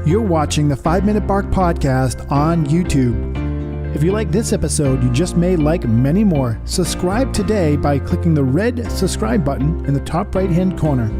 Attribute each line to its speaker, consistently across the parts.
Speaker 1: You're watching the 5 Minute Bark Podcast on YouTube. If you like this episode, you just may like many more. Subscribe today by clicking the red subscribe button in the top right-hand corner.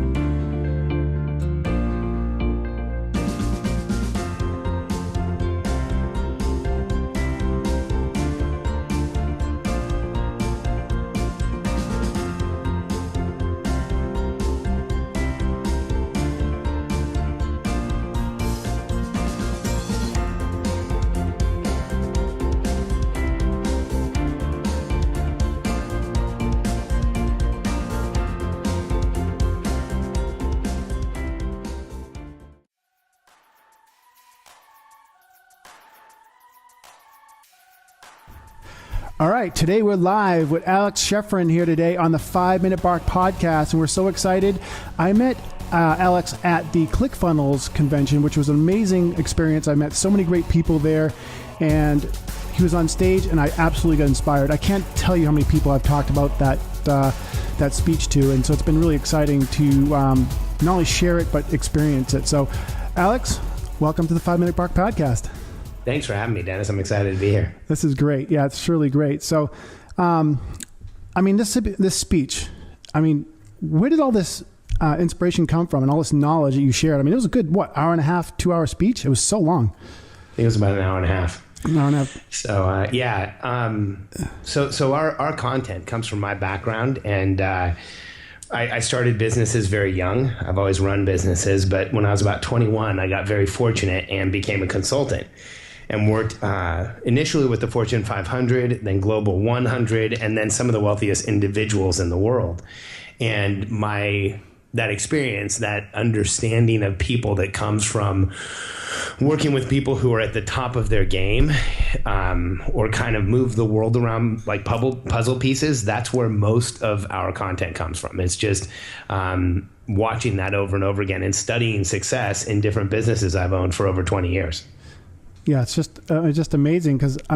Speaker 1: All right, today we're live with Alex Charfen here today on the 5 Minute Bark Podcast, and we're so excited. I met Alex at the ClickFunnels convention, which was an amazing experience. I met so many great people there, and he was on stage, and I absolutely got inspired. I can't tell you how many people I've talked about that speech to, and so it's been really exciting to not only share it, but experience it. So, Alex, welcome to the 5 Minute Bark Podcast.
Speaker 2: Thanks for having me, Dennis. I'm excited to be here.
Speaker 1: This is great. Yeah, it's surely great. So, this speech, where did all this inspiration come from and all this knowledge that you shared? It was a good, hour and a half, 2 hour speech? It was so long.
Speaker 2: I think it was about an hour and a half.
Speaker 1: An hour and a half.
Speaker 2: So, So our content comes from my background, and I started businesses very young. I've always run businesses, but when I was about 21, I got very fortunate and became a consultant. And worked initially with the Fortune 500, then Global 100, and then some of the wealthiest individuals in the world. And that experience, that understanding of people that comes from working with people who are at the top of their game, or kind of move the world around like puzzle pieces, that's where most of our content comes from. It's just watching that over and over again and studying success in different businesses I've owned for over 20 years.
Speaker 1: Yeah, it's just amazing because, I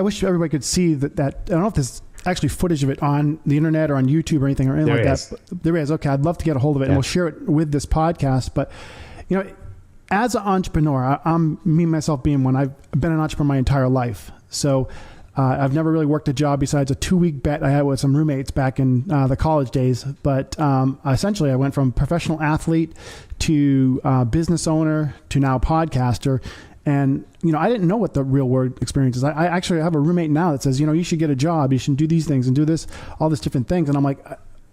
Speaker 1: wish everybody could see that. I don't know if there's actually footage of it on the internet or on YouTube or anything that. There is. Okay, I'd love to get a hold of it, and we'll share it with this podcast. But, as an entrepreneur, I'm me, myself being one, I've been an entrepreneur my entire life. So I've never really worked a job besides a 2-week bet I had with some roommates back in the college days. But essentially, I went from professional athlete to business owner to now podcaster. And, I didn't know what the real world experience is. I actually have a roommate now that says, you should get a job. You should do these things and do this, all these different things. And I'm like,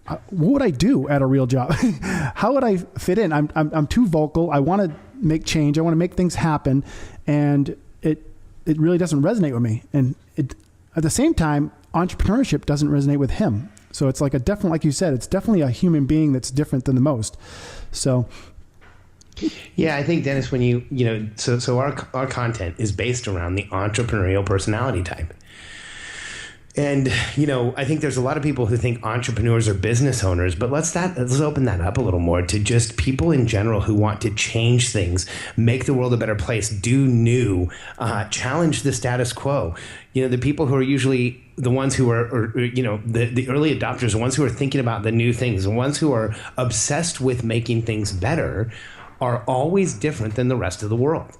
Speaker 1: what would I do at a real job? How would I fit in? I'm too vocal. I want to make change. I want to make things happen. And it really doesn't resonate with me. And at the same time, entrepreneurship doesn't resonate with him. So it's like like you said, it's definitely a human being that's different than the most. So.
Speaker 2: Yeah, I think, Dennis, when so our content is based around the entrepreneurial personality type. And, I think there's a lot of people who think entrepreneurs are business owners, but let's open that up a little more to just people in general who want to change things, make the world a better place, do new, challenge the status quo. The people who are usually the ones who are, the early adopters, the ones who are thinking about the new things, the ones who are obsessed with making things better are always different than the rest of the world.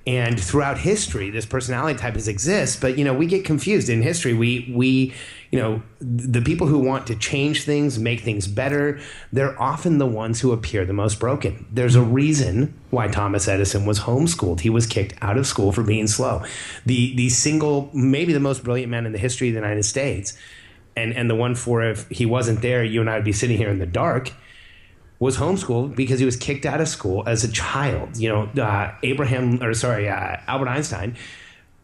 Speaker 2: And throughout history, this personality type exists, but, we get confused. In history, we the people who want to change things, make things better, they're often the ones who appear the most broken. There's a reason why Thomas Edison was homeschooled. He was kicked out of school for being slow. The single, maybe the most brilliant man in the history of the United States, and the one for if he wasn't there, you and I would be sitting here in the dark, was homeschooled because he was kicked out of school as a child. Albert Einstein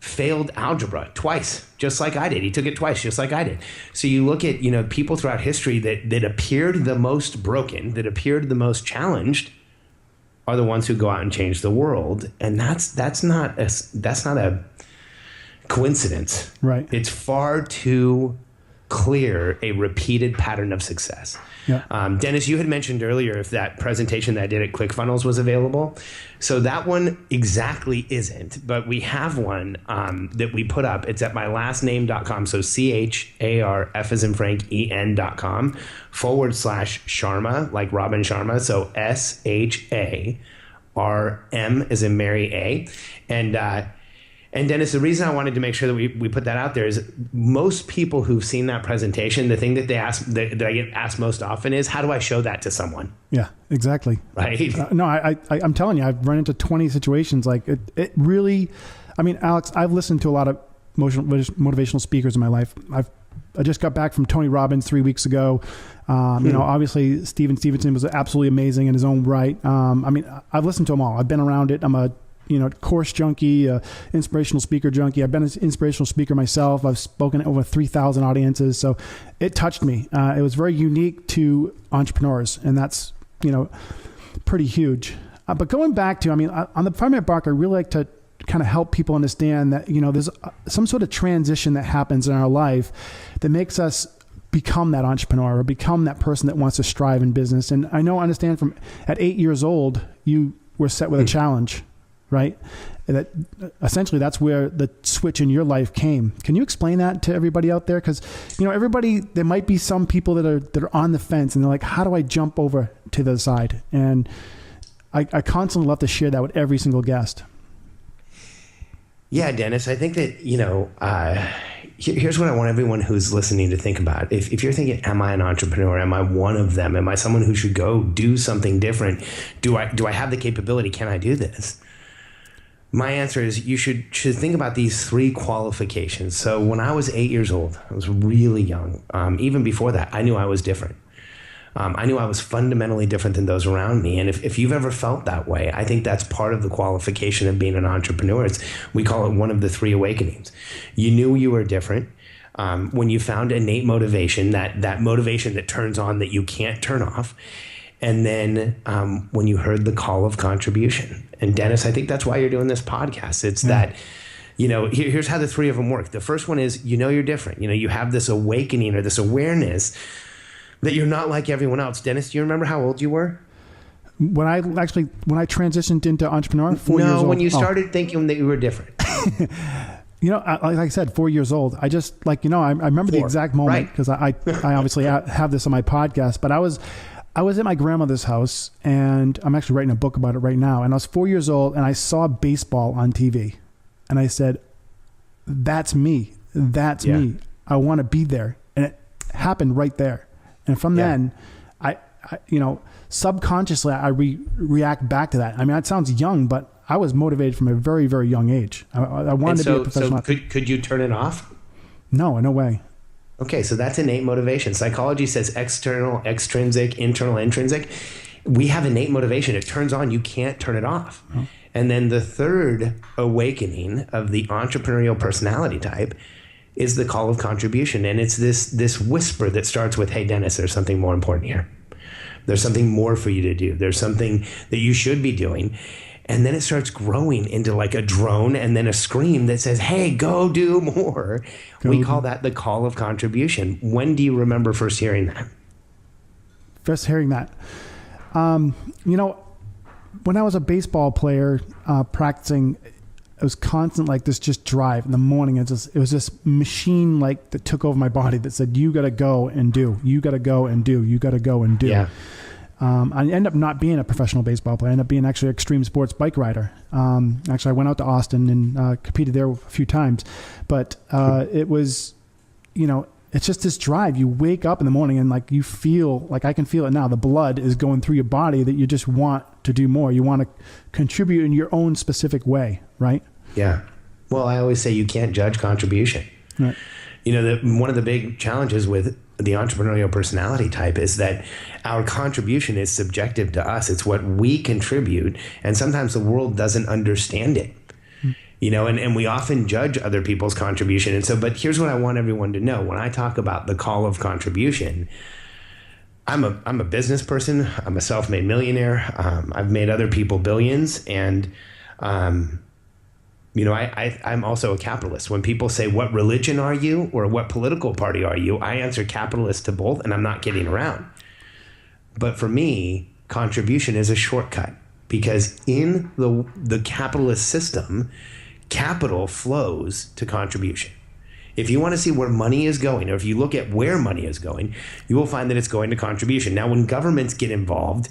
Speaker 2: failed algebra twice, just like I did. He took it twice, just like I did. So you look at, people throughout history that appeared the most broken, that appeared the most challenged, are the ones who go out and change the world. And that's not a coincidence.
Speaker 1: Right.
Speaker 2: It's far too clear a repeated pattern of success.
Speaker 1: Yeah.
Speaker 2: Dennis, you had mentioned earlier if that presentation that I did at ClickFunnels was available. So that one exactly isn't, but we have one that we put up. It's at mylastname.com. So CHARF as in Frank, EN.com /Sharma, like Robin Sharma. So SHARMA. RM as in Mary A. And Dennis, the reason I wanted to make sure that we put that out there is most people who've seen that presentation, the thing that they ask that I get asked most often is, how do I show that to someone?
Speaker 1: Yeah, exactly.
Speaker 2: Right.
Speaker 1: No, I'm telling you, I've run into 20 situations like it really, I mean, Alex, I've listened to a lot of motivational speakers in my life. I just got back from Tony Robbins 3 weeks ago. You know, obviously Steven Stevenson was absolutely amazing in his own right. I mean, I've listened to them all. I've been around it. I'm a course junkie, inspirational speaker junkie. I've been an inspirational speaker myself. I've spoken at over 3,000 audiences. So it touched me. It was very unique to entrepreneurs, and that's, pretty huge. But going back to, I mean, on the 5 Minute Bark, I really like to kind of help people understand that, there's some sort of transition that happens in our life that makes us become that entrepreneur or become that person that wants to strive in business. And I understand from at 8 years old, you were set with a challenge, right? That essentially that's where the switch in your life came. Can you explain that to everybody out there? Because, there might be some people that are on the fence and they're like, how do I jump over to the side? And I constantly love to share that with every single guest.
Speaker 2: Yeah, Dennis, I think that, here's what I want everyone who's listening to think about. If you're thinking, am I an entrepreneur? Am I one of them? Am I someone who should go do something different? Do I have the capability? Can I do this? My answer is you should think about these 3 qualifications. So when I was 8 years old, I was really young. Even before that, I knew I was different. I knew I was fundamentally different than those around me. And if you've ever felt that way, I think that's part of the qualification of being an entrepreneur. We call it one of the 3 awakenings. You knew you were different. When you found innate motivation, that motivation that turns on that you can't turn off. And then when you heard the call of contribution. And Dennis, I think that's why you're doing this podcast. It's that, here's how the 3 of them work. The first one is, you're different. You have this awakening or this awareness that you're not like everyone else. Dennis, do you remember how old you were?
Speaker 1: When I transitioned into entrepreneur, 4 years old.
Speaker 2: No, when you started thinking that you were different.
Speaker 1: Like I said, 4 years old. I just I remember 4, the exact moment because I obviously have this on my podcast, but I was at my grandmother's house and I'm actually writing a book about it right now. And I was 4 years old and I saw baseball on TV and I said, that's me. That's me. I want to be there. And it happened right there. And from then, I subconsciously, I react back to that. I mean, that sounds young, but I was motivated from a very, very young age. I wanted to be a professional.
Speaker 2: So could you turn it off?
Speaker 1: No way.
Speaker 2: Okay, so that's innate motivation. Psychology says external, extrinsic, internal, intrinsic. We have innate motivation. It turns on. You can't turn it off. Oh. And then the 3rd awakening of the entrepreneurial personality type is the call of contribution. And it's this whisper that starts with, hey, Dennis, there's something more important here. There's something more for you to do. There's something that you should be doing. And then it starts growing into like a drone and then a scream that says, hey, go do more. We call that the call of contribution. When do you remember first hearing that?
Speaker 1: First hearing that. When I was a baseball player practicing, it was constant like this just drive in the morning. It was this machine like that took over my body that said, you got to go and do, you got to go and do, you got to go and do.
Speaker 2: Yeah.
Speaker 1: I ended up not being a professional baseball player. I ended up being actually an extreme sports bike rider. Actually, I went out to Austin and competed there a few times. But it was, it's just this drive. You wake up in the morning and like you feel, like I can feel it now, the blood is going through your body that you just want to do more. You want to contribute in your own specific way, right?
Speaker 2: Yeah. Well, I always say you can't judge contribution.
Speaker 1: Right.
Speaker 2: One of the big challenges with the entrepreneurial personality type is that our contribution is subjective to us. It's what we contribute, and sometimes the world doesn't understand it. And we often judge other people's contribution. And so, but here's what I want everyone to know. When I talk about the call of contribution, I'm a business person. I'm a self-made millionaire. I've made other people billions, and I'm also a capitalist. When people say, what religion are you or what political party are you? I answer capitalist to both, and I'm not kidding around. But for me, contribution is a shortcut because in the capitalist system, capital flows to contribution. If you want to see where money is going, or if you look at where money is going, you will find that it's going to contribution. Now, when governments get involved,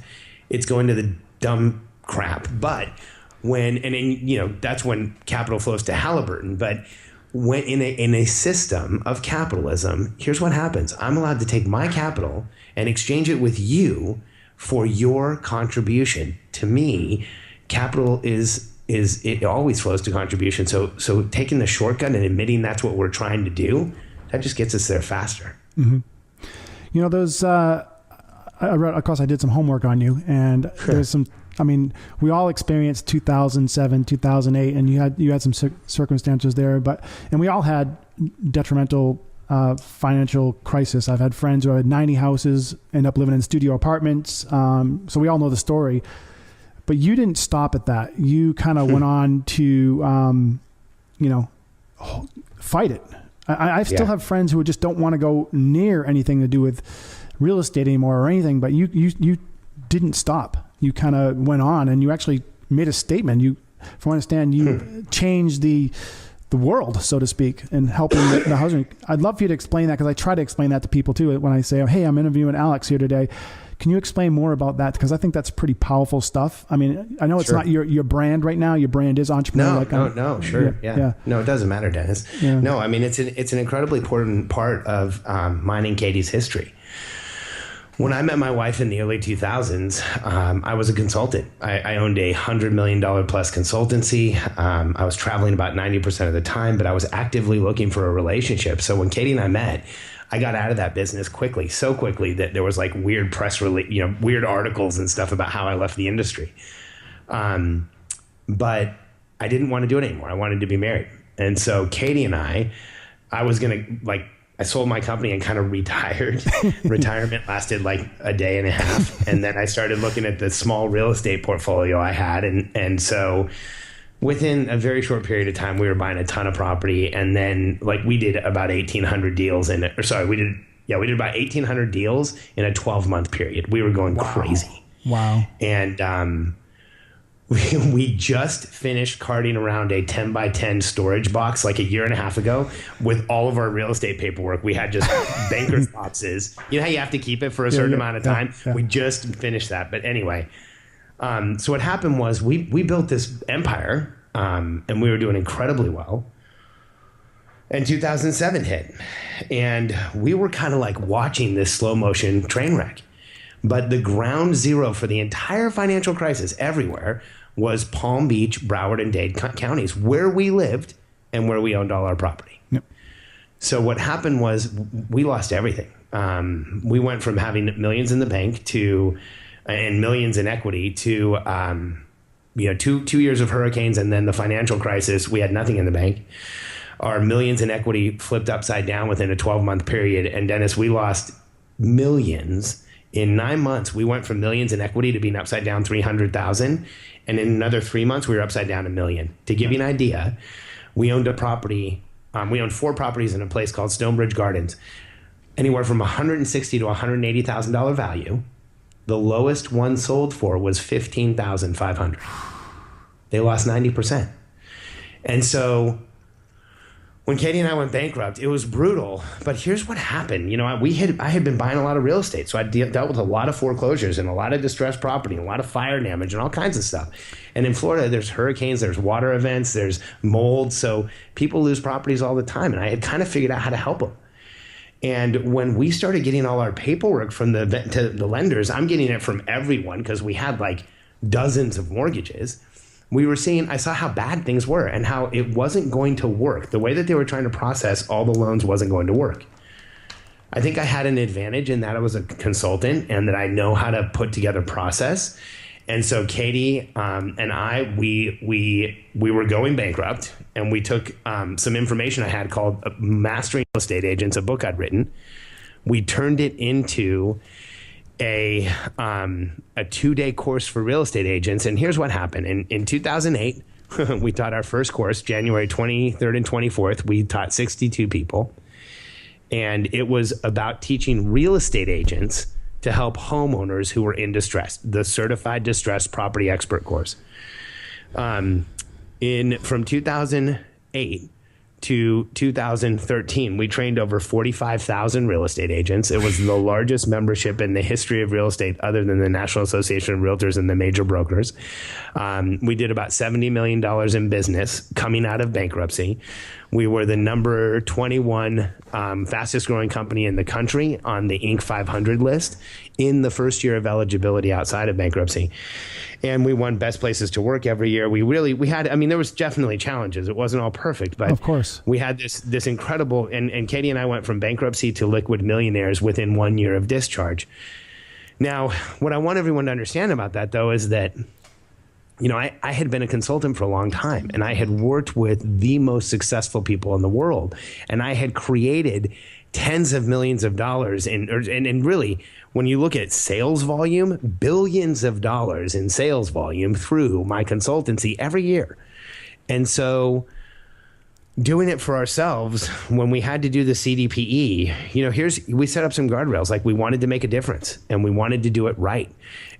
Speaker 2: it's going to the dumb crap. But that's when capital flows to Halliburton. But when in a system of capitalism, here's what happens. I'm allowed to take my capital and exchange it with you for your contribution. To me, capital it always flows to contribution. So taking the shortcut and admitting that's what we're trying to do, that just gets us there faster.
Speaker 1: Mm-hmm. You know, those, I read, of course I did some homework on you, and there's some, I mean, we all experienced 2007, 2008, and you had some circumstances there, and we all had detrimental financial crisis. I've had friends who had 90 houses, end up living in studio apartments. So we all know the story, but you didn't stop at that. You kind of went on to, fight it. I still have friends who just don't want to go near anything to do with real estate anymore or anything, but you didn't stop. You kind of went on, and you actually made a statement. From what I understand, you changed the world, so to speak, and helping the husband. I'd love for you to explain that, because I try to explain that to people too. When I say, hey, I'm interviewing Alex here today, can you explain more about that? Because I think that's pretty powerful stuff. I mean, I know it's not your brand right now. Your brand is entrepreneur.
Speaker 2: No, sure. Yeah. No, it doesn't matter, Dennis. Yeah. No, I mean, it's an incredibly important part of mine and Katie's history. When I met my wife in the early 2000s, I was a consultant. I owned a $100 million plus consultancy. I was traveling about 90% of the time, but I was actively looking for a relationship. So when Katie and I met, I got out of that business quickly, so quickly that there was like weird press release, weird articles and stuff about how I left the industry. But I didn't want to do it anymore. I wanted to be married. And so Katie and I sold my company and kind of retired. Retirement lasted like a day and a half. And then I started looking at the small real estate portfolio I had. And so within a very short period of time, we were buying a ton of property. And then we did about 1,800 deals we did about 1,800 deals in a 12-month period. We were going crazy.
Speaker 1: Wow.
Speaker 2: And, we just finished carting around a 10 by 10 storage box like a year and a half ago with all of our real estate paperwork. We had just banker's boxes. You know how you have to keep it for a certain amount of time? Yeah. We just finished that. But anyway, so what happened was we built this empire, and we were doing incredibly well. And 2007 hit, and we were kind of like watching this slow motion train wreck. But the ground zero for the entire financial crisis everywhere was Palm Beach, Broward, and Dade counties, where we lived and where we owned all our property.
Speaker 1: Yep.
Speaker 2: So what happened was we lost everything. We went from having millions in the bank and millions in equity to 2 years of hurricanes and then the financial crisis. We had nothing in the bank. Our millions in equity flipped upside down within a 12-month period. And Dennis, we lost millions. In 9 months, we went from millions in equity to being upside down 300,000. And in another 3 months, we were upside down $1 million. To give you an idea, we owned a property. We owned 4 properties in a place called Stonebridge Gardens, anywhere from $160,000 to $180,000 value. The lowest one sold for was $15,500. They lost 90%. And so when Katie and I went bankrupt, it was brutal. But here's what happened. I had been buying a lot of real estate. So I dealt with a lot of foreclosures and a lot of distressed property and a lot of fire damage and all kinds of stuff. And in Florida, there's hurricanes, there's water events, there's mold. So people lose properties all the time. And I had kind of figured out how to help them. And when we started getting all our paperwork from the lenders, I'm getting it from everyone because we had like dozens of mortgages. I saw how bad things were and how it wasn't going to work. The way that they were trying to process all the loans wasn't going to work. I think I had an advantage in that I was a consultant and that I know how to put together process. And so Katie and I, we were going bankrupt, and we took some information I had called Mastering Real Estate Agents, a book I'd written. We turned it into a 2-day course for real estate agents. And here's what happened. In 2008, we taught our first course, January 23rd and 24th. We taught 62 people. And it was about teaching real estate agents to help homeowners who were in distress, the Certified Distressed Property Expert course. From 2008 to 2013, we trained over 45,000 real estate agents. It was the largest membership in the history of real estate other than the National Association of Realtors and the major brokers. We did about $70 million in business coming out of bankruptcy. We were the number 21 fastest growing company in the country on the Inc. 500 list in the first year of eligibility outside of bankruptcy. And we won best places to work every year. We had, I mean, there was definitely challenges. It wasn't all perfect, but
Speaker 1: of course
Speaker 2: we had this incredible, and Katie and I went from bankruptcy to liquid millionaires within 1 year of discharge. Now, what I want everyone to understand about that, though, is that, you know, I had been a consultant for a long time, and I had worked with the most successful people in the world, and I had created tens of millions of dollars and really, when you look at sales volume, billions of dollars in sales volume through my consultancy every year. And so doing it for ourselves, when we had to do the CDPE, you know, we set up some guardrails. Like, we wanted to make a difference and we wanted to do it right.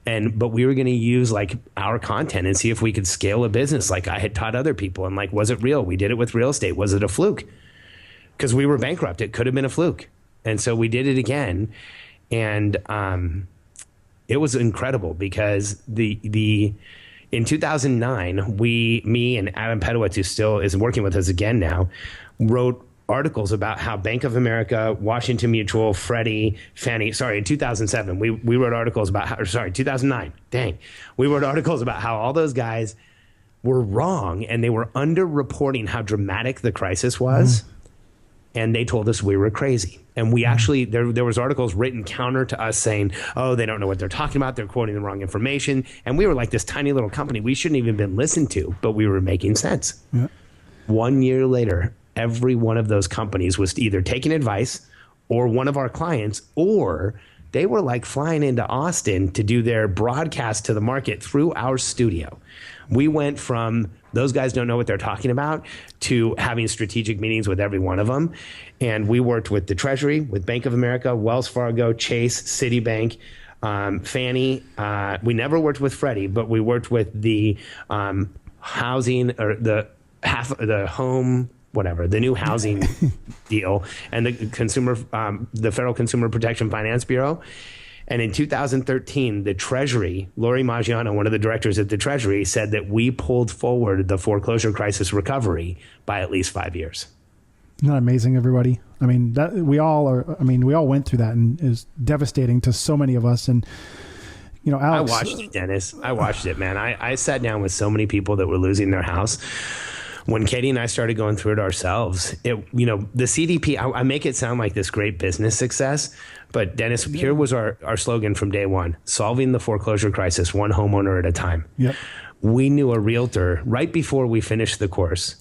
Speaker 2: But we were going to use like our content and see if we could scale a business like I had taught other people. And like, was it real? We did it with real estate. Was it a fluke? Because we were bankrupt. It could have been a fluke. And so we did it again. And it was incredible because in 2009, me and Adam Pedowitz, who still is working with us again now, wrote articles about how Bank of America, Washington Mutual, Freddie, Fannie, in 2007, we wrote articles about how, 2009, we wrote articles about how all those guys were wrong and they were underreporting how dramatic the crisis was. And they told us we were crazy. And we actually, there was articles written counter to us saying, oh, they don't know what they're talking about. They're quoting the wrong information. And we were like this tiny little company. We shouldn't even been listened to, but we were making sense. Yeah. 1 year later, every one of those companies was either taking advice or one of our clients, or they were like flying into Austin to do their broadcast to the market through our studio. We went from those guys don't know what they're talking about to having strategic meetings with every one of them. And we worked with the Treasury, with Bank of America, Wells Fargo, Chase, Citibank, Fannie. We never worked with Freddie, but we worked with the housing or the home, whatever, the new housing deal, and the Federal Consumer Protection Finance Bureau. And in 2013, the Treasury, Lori Maggiano, one of the directors at the Treasury, said that we pulled forward the foreclosure crisis recovery by at least 5 years.
Speaker 1: Isn't that amazing, everybody? I mean, we all went through that, and it was devastating to so many of us. And, you know, Alex,
Speaker 2: I watched it, Dennis. I watched it, man. I sat down with so many people that were losing their house. When Katie and I started going through it ourselves, the CDP, I make it sound like this great business success, but Dennis, here was our slogan from day one: solving the foreclosure crisis one homeowner at a time. Yep. We knew a realtor right before we finished the course.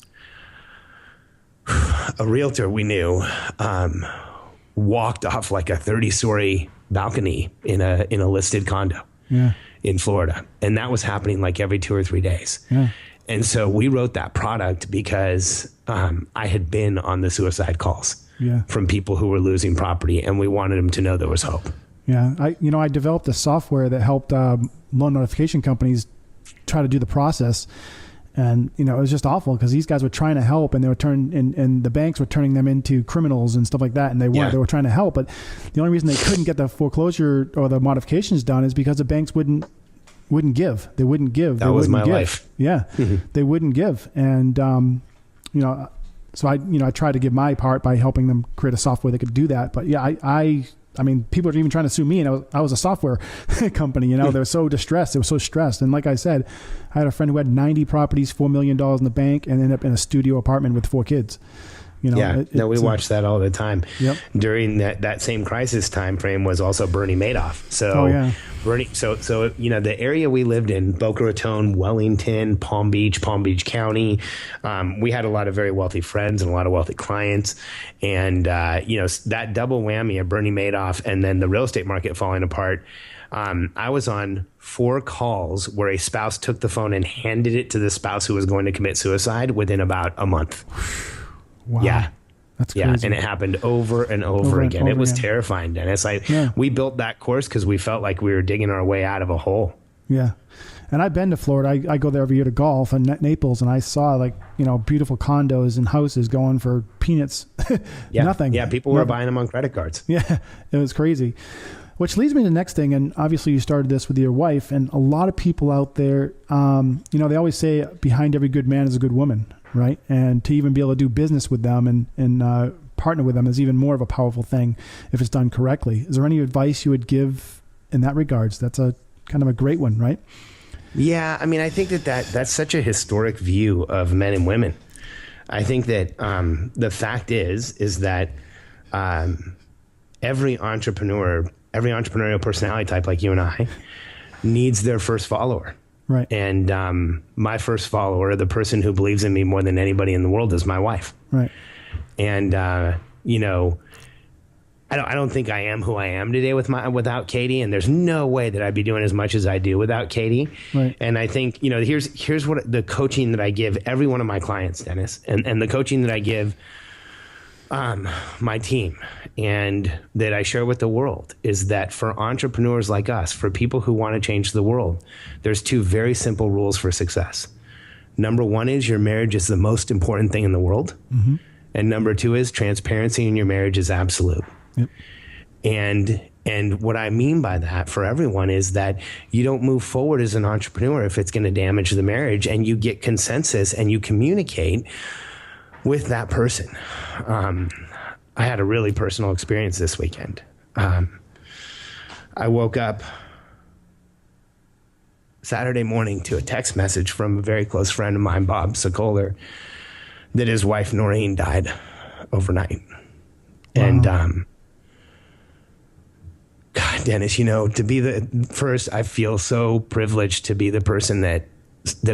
Speaker 2: A realtor we knew walked off like a 30-story balcony in a listed condo in Florida, and that was happening like every 2 or 3 days. Yeah. And so we wrote that product because I had been on the suicide calls from people who were losing property, and we wanted them to know there was hope.
Speaker 1: Yeah, I developed a software that helped loan notification companies try to do the process, and it was just awful because these guys were trying to help, and they were and the banks were turning them into criminals and stuff like that, and they weren't. They were trying to help, but the only reason they couldn't get the foreclosure or the modifications done is because the banks wouldn't give. They wouldn't give.
Speaker 2: That was my life.
Speaker 1: Yeah. They wouldn't give. And, so I tried to give my part by helping them create a software that could do that. But yeah, I mean, people are even trying to sue me, and I was a software company, they were so distressed. They were so stressed. And like I said, I had a friend who had 90 properties, $4 million in the bank, and ended up in a studio apartment with 4 kids. We watch that all the time. Yep. During
Speaker 2: that same crisis time frame was also Bernie Madoff. So Bernie, so the area we lived in, Boca Raton, Wellington, Palm Beach County, we had a lot of very wealthy friends and a lot of wealthy clients, and that double whammy of Bernie Madoff and then the real estate market falling apart. I was on 4 calls where a spouse took the phone and handed it to the spouse who was going to commit suicide within about a month.
Speaker 1: Wow. Yeah. That's crazy.
Speaker 2: Yeah. And it happened over and over again. It was terrifying, Dennis. We built that course because we felt like we were digging our way out of a hole.
Speaker 1: Yeah. And I've been to Florida. I go there every year to golf and Naples, and I saw beautiful condos and houses going for peanuts.
Speaker 2: Yeah.
Speaker 1: Nothing.
Speaker 2: Yeah. People were buying them on credit cards.
Speaker 1: Yeah. It was crazy. Which leads me to the next thing. And obviously you started this with your wife, and a lot of people out there, they always say behind every good man is a good woman, right? And to even be able to do business with them and partner with them is even more of a powerful thing if it's done correctly. Is there any advice you would give in that regards? That's a kind of a great one, right?
Speaker 2: Yeah, I mean, I think that's such a historic view of men and women. I think that the fact is that every entrepreneurial personality type like you and I needs their first follower.
Speaker 1: Right.
Speaker 2: And my first follower, the person who believes in me more than anybody in the world, is my wife.
Speaker 1: Right.
Speaker 2: And I don't think I am who I am today without Katie, and there's no way that I'd be doing as much as I do without Katie. Right. And I think, here's what the coaching that I give every one of my clients, Dennis, and the coaching that I give my team and that I share with the world is that for entrepreneurs like us, for people who want to change the world, there's two very simple rules for success. Number one is your marriage is the most important thing in the world. Mm-hmm. And number two is transparency in your marriage is absolute. Yep. And what I mean by that for everyone is that you don't move forward as an entrepreneur if it's going to damage the marriage, and you get consensus and you communicate with that person. I had a really personal experience this weekend. I woke up Saturday morning to a text message from a very close friend of mine, Bob Sokoler, that his wife Noreen died overnight. Wow. And God, Dennis, to be first, I feel so privileged to be the person that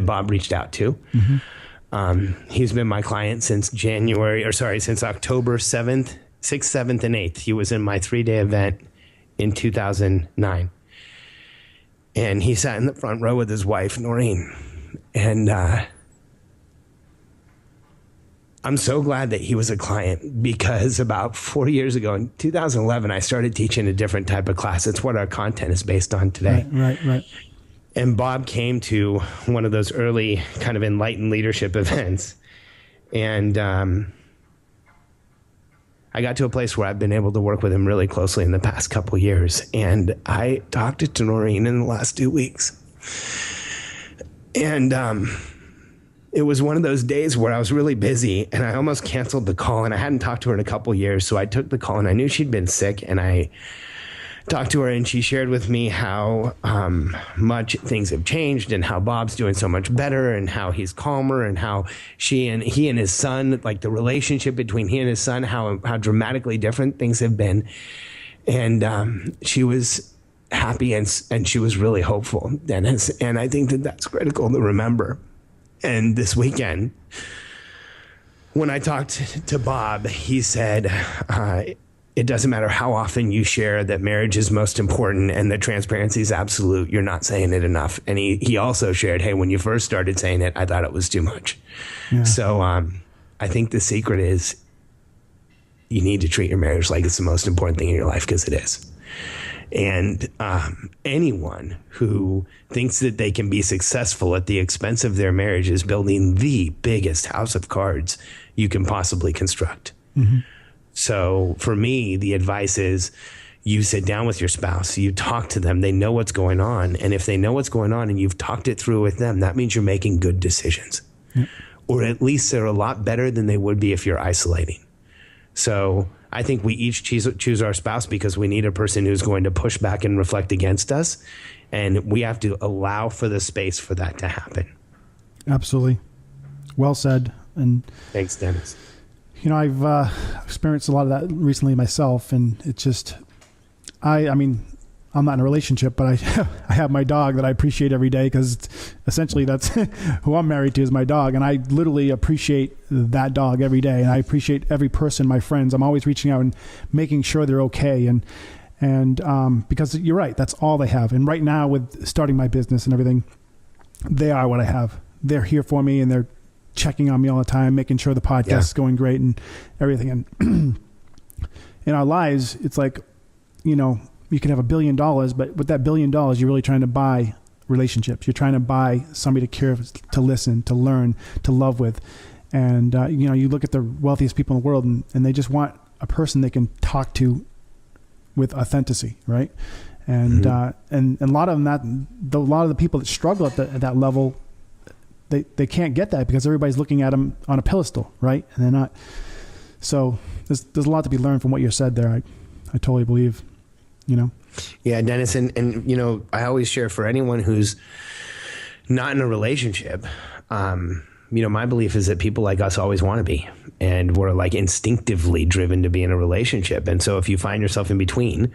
Speaker 2: Bob reached out to. Mm-hmm. He's been my client since since October 7th, 6th, 7th, and 8th. He was in my 3-day event in 2009. And he sat in the front row with his wife, Noreen. And I'm so glad that he was a client, because about 4 years ago, in 2011, I started teaching a different type of class. It's what our content is based on today.
Speaker 1: Right.
Speaker 2: And Bob came to one of those early kind of enlightened leadership events. And I got to a place where I've been able to work with him really closely in the past couple of years. And I talked to Noreen in the last 2 weeks. And it was one of those days where I was really busy and I almost canceled the call, and I hadn't talked to her in a couple of years. So I took the call, and I knew she'd been sick, and I talked to her, and she shared with me how much things have changed and how Bob's doing so much better and how he's calmer and how he and his son, like the relationship between he and his son, how dramatically different things have been. And she was happy and she was really hopeful, Dennis. And I think that that's critical to remember. And this weekend, when I talked to Bob, he said, it doesn't matter how often you share that marriage is most important and that transparency is absolute, you're not saying it enough. And he also shared, hey, when you first started saying it, I thought it was too much. Yeah. So I think the secret is you need to treat your marriage like it's the most important thing in your life, because it is. And anyone who thinks that they can be successful at the expense of their marriage is building the biggest house of cards you can possibly construct. Mm-hmm. So for me, the advice is you sit down with your spouse, you talk to them, they know what's going on. And if they know what's going on and you've talked it through with them, that means you're making good decisions. Yep. Or at least they're a lot better than they would be if you're isolating. So I think we each choose our spouse because we need a person who's going to push back and reflect against us. And we have to allow for the space for that to happen. Absolutely. Well said. And thanks, Dennis. I've experienced a lot of that recently myself. And it's just, I mean, I'm not in a relationship, but I have my dog that I appreciate every day, because essentially that's who I'm married to, is my dog. And I literally appreciate that dog every day. And I appreciate every person, my friends. I'm always reaching out and making sure they're okay. And because you're right, that's all they have. And right now, with starting my business and everything, they are what I have. They're here for me, and they're checking on me all the time, making sure the podcast is going great and everything. And in our lives, it's like, you can have $1 billion, but with that $1 billion, you're really trying to buy
Speaker 1: relationships. You're trying to buy somebody to care, to listen, to learn, to love with. And, you look at the wealthiest people in the world and they just want a person they can talk to with authenticity, right? And and a lot of them, a lot of the people that struggle at that level, they can't get that because everybody's looking at them on a pedestal, right? And they're not. So there's a lot to be learned from what you said there. I totally believe,
Speaker 2: Yeah, Dennis, and I always share for anyone who's not in a relationship. My belief is that people like us always want to be, and we're like instinctively driven to be in a relationship. And so if you find yourself in between,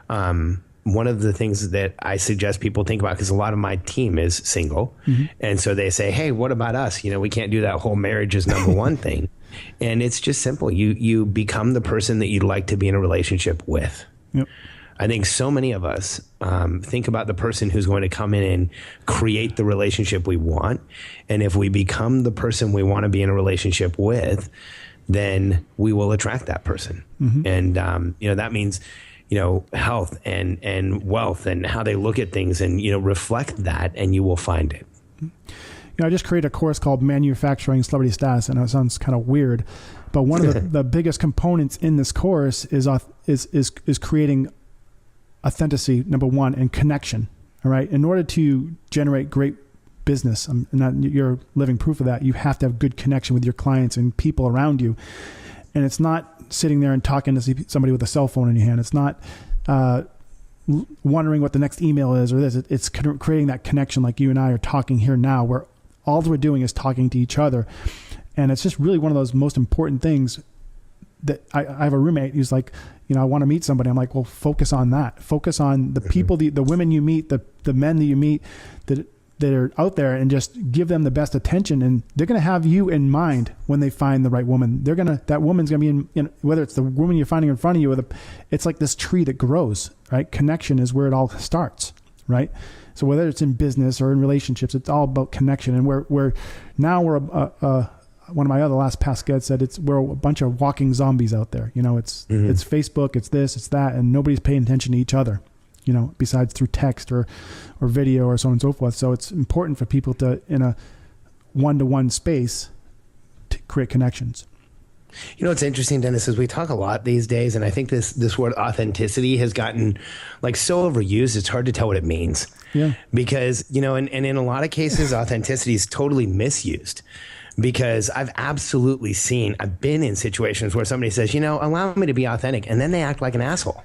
Speaker 2: one of the things that I suggest people think about, because a lot of my team is single, and so they say, hey, what about us? We can't do that whole marriage is number one thing. And it's just simple. You become the person that you'd like to be in a relationship with.
Speaker 1: Yep.
Speaker 2: I think so many of us think about the person who's going to come in and create the relationship we want. And if we become the person we want to be in a relationship with, then we will attract that person. And, that means, health and wealth and how they look at things, and, reflect that, and you will find it.
Speaker 1: I just created a course called Manufacturing Celebrity Status. I know it sounds kind of weird, but one of the biggest components in this course is creating authenticity, number one, and connection. All right. In order to generate great business, you're living proof of that. You have to have good connection with your clients and people around you. And it's not sitting there and talking to somebody with a cell phone in your hand. It's not wondering what the next email is or this. It's creating that connection like you and I are talking here now, where all we're doing is talking to each other. And it's just really one of those most important things that I have a roommate who's like, I want to meet somebody. I'm like, well, focus on that. Focus on the people, the women you meet, the men that you meet that are out there, and just give them the best attention. And they're going to have you in mind when they find the right woman. That woman's going to be in whether it's the woman you're finding in front of you, it's like this tree that grows, right? Connection is where it all starts, right? So whether it's in business or in relationships, it's all about connection. And we're one of my other last past guests said we're a bunch of walking zombies out there. It's Facebook, it's this, it's that, and nobody's paying attention to each other, besides through text or video or so on and so forth. So it's important for people to, in a one-to-one space, to create connections.
Speaker 2: What's interesting, Dennis, is we talk a lot these days, and I think this word authenticity has gotten so overused, it's hard to tell what it means.
Speaker 1: Yeah.
Speaker 2: Because, and in a lot of cases, authenticity is totally misused. Because I've been in situations where somebody says, allow me to be authentic, and then they act like an asshole.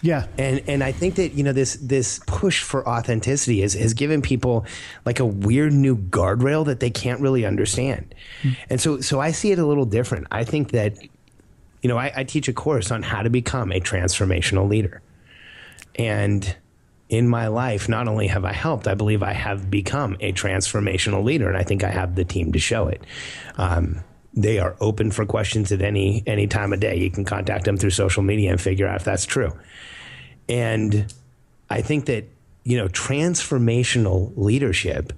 Speaker 1: Yeah.
Speaker 2: And I think that, this push for authenticity has given people like a weird new guardrail that they can't really understand. And so I see it a little different. I think that, I teach a course on how to become a transformational leader. And in my life, not only have I helped, I believe I have become a transformational leader, and I think I have the team to show it. They are open for questions at any time of day. You can contact them through social media and figure out if that's true. And I think that, transformational leadership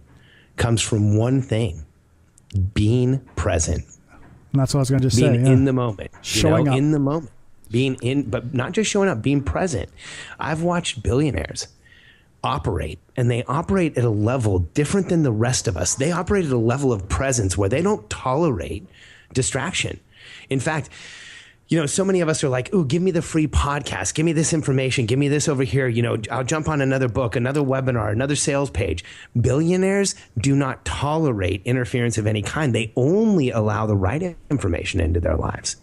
Speaker 2: comes from one thing: being present.
Speaker 1: And that's what I was going to just say.
Speaker 2: Being in the moment.
Speaker 1: Showing up.
Speaker 2: In the moment. But not just showing up, being present. I've watched billionaires operate, and they operate at a level different than the rest of us. They operate at a level of presence where they don't tolerate distraction. In fact, so many of us are like, ooh, give me the free podcast, give me this information, give me this over here. I'll jump on another book, another webinar, another sales page. Billionaires do not tolerate interference of any kind. They only allow the right information into their lives.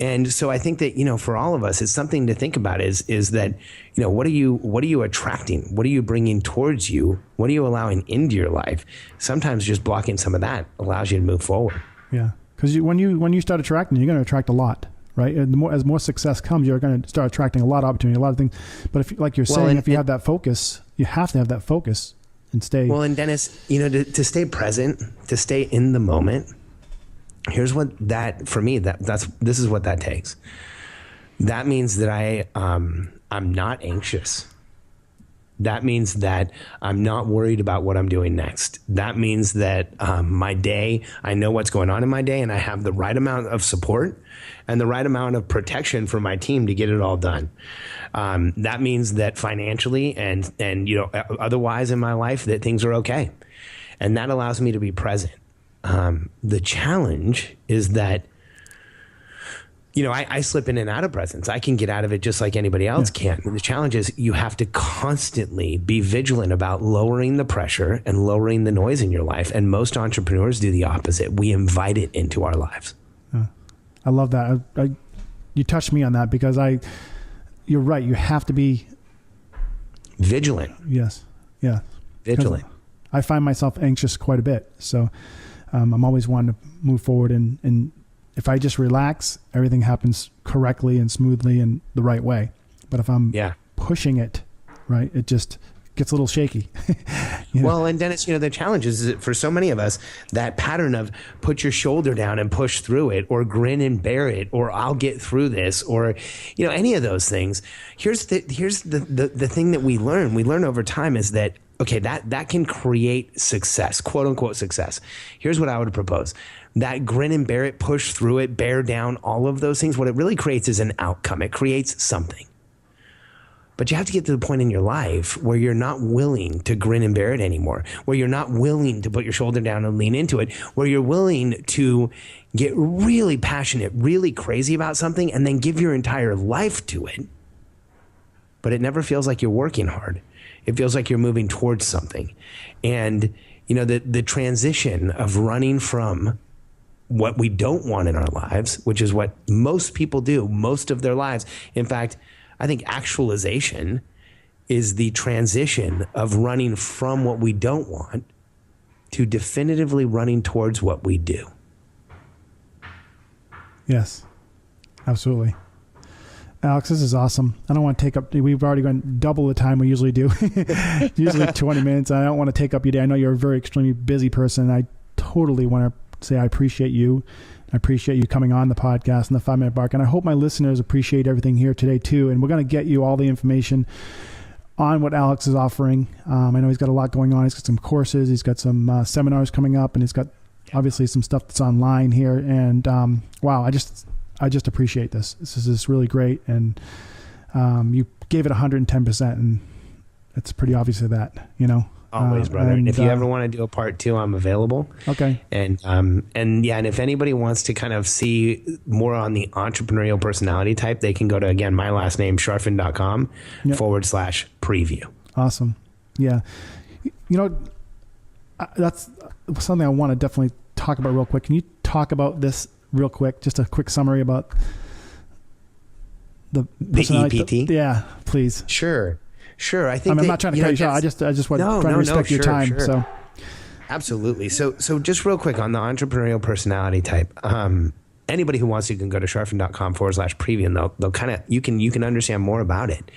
Speaker 2: And so I think that, for all of us, it's something to think about is that, what are you attracting? What are you bringing towards you? What are you allowing into your life? Sometimes just blocking some of that allows you to move forward.
Speaker 1: Yeah. Because when you start attracting, you're going to attract a lot, right? And as more success comes, you're going to start attracting a lot of opportunity, a lot of things. But if, like you're saying, if you have that focus, you have to have that focus and stay.
Speaker 2: Well, and Dennis, to stay present, to stay in the moment, here's what this is what that takes. That means that I'm not anxious. That means that I'm not worried about what I'm doing next. That means that my day, I know what's going on in my day, and I have the right amount of support and the right amount of protection for my team to get it all done. That means that financially and otherwise in my life, that things are okay. And that allows me to be present. The challenge is that, I slip in and out of presence. I can get out of it just like anybody else can. And the challenge is you have to constantly be vigilant about lowering the pressure and lowering the noise in your life. And most entrepreneurs do the opposite. We invite it into our lives.
Speaker 1: I love that. You touched me on that because you're right. You have to be
Speaker 2: vigilant.
Speaker 1: Yes. Yeah.
Speaker 2: Vigilant.
Speaker 1: I find myself anxious quite a bit. So I'm always wanting to move forward and if I just relax, everything happens correctly and smoothly and the right way. But if I'm pushing it, right, it just gets a little shaky.
Speaker 2: Well, and Dennis, the challenge is that for so many of us, that pattern of put your shoulder down and push through it, or grin and bear it, or I'll get through this, or any of those things. Here's the thing that we learn over time is that, okay, that can create success, quote unquote success. Here's what I would propose. That grin and bear it, push through it, bear down, all of those things, what it really creates is an outcome. It creates something. But you have to get to the point in your life where you're not willing to grin and bear it anymore, where you're not willing to put your shoulder down and lean into it, where you're willing to get really passionate, really crazy about something, and then give your entire life to it. But it never feels like you're working hard. It feels like you're moving towards something. And, the transition of running from what we don't want in our lives, which is what most people do most of their lives. In fact, I think actualization is the transition of running from what we don't want to definitively running towards what we do.
Speaker 1: Yes, absolutely. Alex, this is awesome. I don't want to take up, we've already gone double the time we usually do, usually 20 minutes. I don't want to take up your day. I know you're a very extremely busy person. I totally want to say I appreciate you. I appreciate you coming on the podcast and the 5-minute mark. And I hope my listeners appreciate everything here today too. And we're going to get you all the information on what Alex is offering. I know he's got a lot going on. He's got some courses. He's got some seminars coming up, and he's got obviously some stuff that's online here. And wow, I just appreciate this. This is just really great. And you gave it 110%, and it's pretty obvious that,
Speaker 2: Always, brother. And if you ever want to do a part 2, I'm available.
Speaker 1: Okay.
Speaker 2: And if anybody wants to kind of see more on the entrepreneurial personality type, they can go to, again, my last name, Charfen.com /preview.
Speaker 1: Awesome. Yeah. That's something I want to definitely talk about real quick. Can you talk about this real quick? Just a quick summary about the
Speaker 2: EPT?
Speaker 1: Yeah, please.
Speaker 2: Sure. I think
Speaker 1: I'm not trying to cut you short. I just want to respect your time. Sure. So,
Speaker 2: absolutely. So just real quick on the entrepreneurial personality type. Anybody who wants to can go to Charfen.com /preview, and they'll kind of you can understand more about it.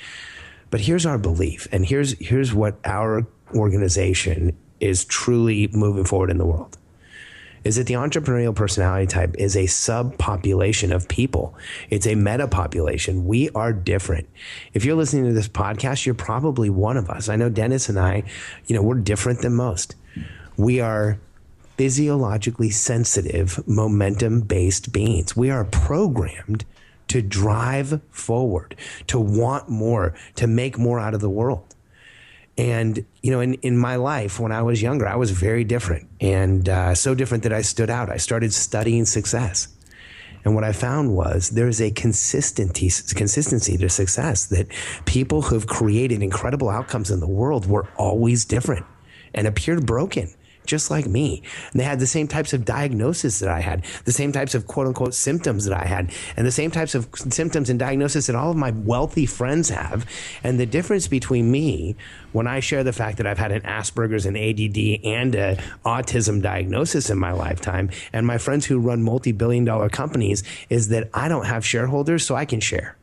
Speaker 2: But here's our belief, and here's what our organization is truly moving forward in the world. Is that the entrepreneurial personality type is a subpopulation of people. It's a meta population. We are different. If you're listening to this podcast, you're probably one of us. I know Dennis and I, we're different than most. We are physiologically sensitive, momentum-based beings. We are programmed to drive forward, to want more, to make more out of the world. And, in my life, when I was younger, I was very different, and so different that I stood out. I started studying success. And what I found was there's a consistency to success, that people who've created incredible outcomes in the world were always different and appeared broken, just like me. And they had the same types of diagnosis that I had, the same types of quote unquote symptoms that I had, and the same types of symptoms and diagnosis that all of my wealthy friends have. And the difference between me, when I share the fact that I've had an Asperger's, an ADD, and an autism diagnosis in my lifetime, and my friends who run multi-billion-dollar companies, is that I don't have shareholders, so I can share.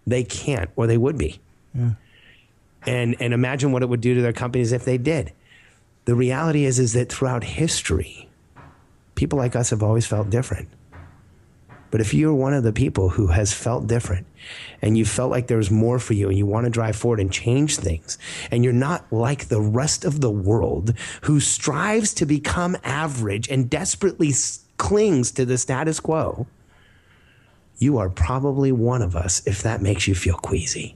Speaker 2: They can't, or they would be. Yeah. And imagine what it would do to their companies if they did. The reality is that throughout history, people like us have always felt different. But if you're one of the people who has felt different and you felt like there's more for you and you want to drive forward and change things, and you're not like the rest of the world who strives to become average and desperately clings to the status quo, you are probably one of us if that makes you feel queasy.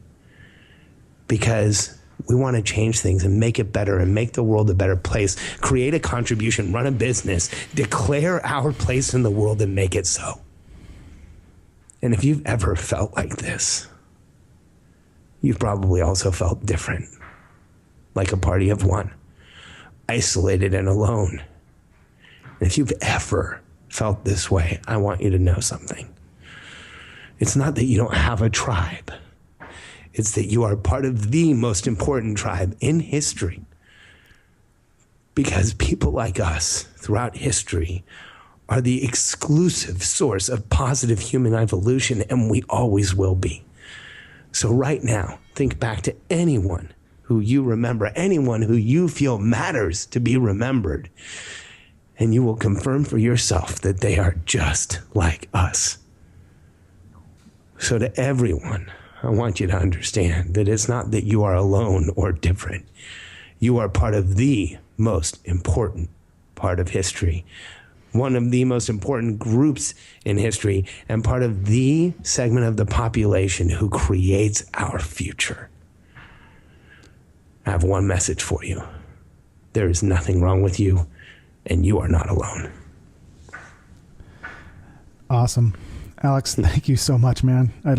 Speaker 2: Because we want to change things and make it better and make the world a better place, create a contribution, run a business, declare our place in the world and make it so. And if you've ever felt like this, you've probably also felt different, like a party of one, isolated and alone. And if you've ever felt this way, I want you to know something. It's not that you don't have a tribe. It's that you are part of the most important tribe in history. Because people like us throughout history are the exclusive source of positive human evolution, and we always will be. So right now, think back to anyone who you remember, anyone who you feel matters to be remembered, and you will confirm for yourself that they are just like us. So to everyone, I want you to understand that it's not that you are alone or different. You are part of the most important part of history, one of the most important groups in history, and part of the segment of the population who creates our future. I have one message for you. There is nothing wrong with you, and you are not alone.
Speaker 1: Awesome. Alex, thank you so much, man. I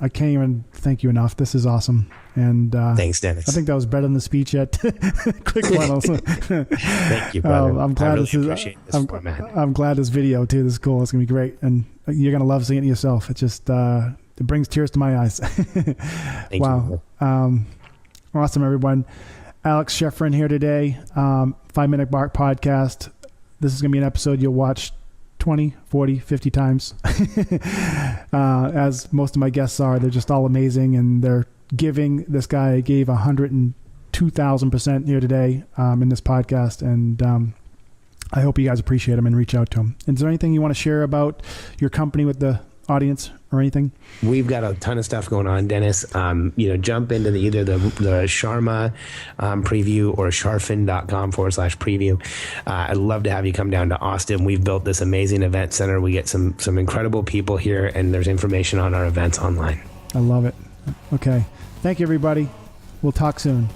Speaker 1: can't even thank you enough. This is awesome. And
Speaker 2: thanks, Dennis.
Speaker 1: I think that was better than the speech yet. Quick one also.
Speaker 2: Thank you, brother.
Speaker 1: I'm glad
Speaker 2: appreciate this format.
Speaker 1: I'm glad this video too. This is cool. It's gonna be great, and you're gonna love seeing it yourself. It just it brings tears to my eyes.
Speaker 2: Thank
Speaker 1: wow.
Speaker 2: you.
Speaker 1: Awesome, everyone. Alex Charfen here today. 5 Minute Mark Podcast. This is gonna be an episode you'll watch 20, 40, 50 times. As most of my guests are, they're just all amazing, and they're giving. This guy gave 102,000% here today in this podcast, and I hope you guys appreciate him and reach out to him. Is there anything you want to share about your company with the audience or anything?
Speaker 2: We've got a ton of stuff going on, Dennis. Jump into either the Sharma preview or charfen.com/preview. I'd love to have you come down to Austin. We've built this amazing event center. We get some incredible people here, and there's information on our events online.
Speaker 1: I love it. Okay. Thank you, everybody. We'll talk soon.